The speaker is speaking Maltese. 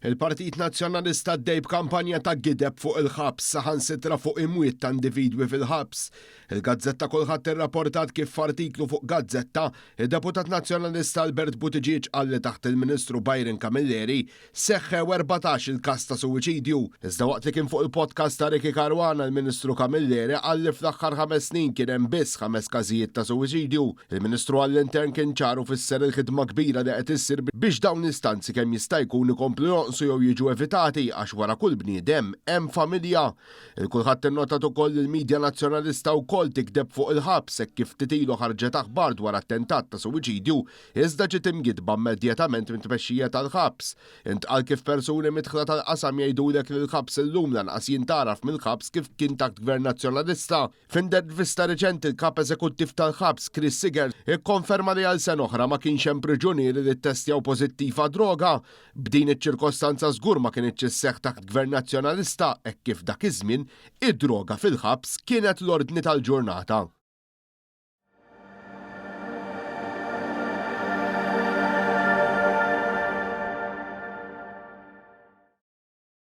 Il-Partit Nazzjonalista ddej b'kampanja ta' gideb fuq il-ħabs saħansitra fuq imwiet ta' individwi fil-ħabs. Il-Gazzetta kulħadd irrapportat kif f'artiklu fuq Gazzetta id-Deputat Nazzjonalista Albert Buttigieg qalli taħt il-Ministru Byron Camilleri seħħew 14 il-każ ta' suwiċidju. Iżda waqt li kien fuq il-podcast ta' Ricky Caruana il-Ministru Camilleri qalli fl-aħħar 5 snin kien hemm biss 5 każijiet ta' suwiċidju. Il-Ministru għall-Intern kien ċaru fisser il-ħidma kbira li qed issir biex dawn l-istanzi kemm jista' jkun ikomplu jew jiġu evitati għax wara kull bniedem hemm familja. Il-kulħadd innotat ukoll il-Midja Nazzjonalista wkoll tikdeb fuq il-ħabs hekk kif titilu ħarġet aħbar dwar attentat ta' suwiċidju iżda ġiet imgidba immedjatament mit-tmexxija tal-ħabs. Intqal kif persuni midħla tal-qasam jgħidulek li l-ħabs illum lanqas jintaraf mill-ħabs kif kien taħt Gvern Nazzjonalista. F'intervista reċenti il-kap eżekuttiv tal-ħabs Chris Sigel ikkonferma li għal sen oħra ma kienx hemm priġunieri li ttestjaw pożittiv għad droga. B'din iċ-ċirkostanza żgur ma kienitx isseħħ taħt Gvern Nazzjonalista hekk kif dak iż-żmien id-droga fil-ħabs kienet l-ordni tal-ġurnata.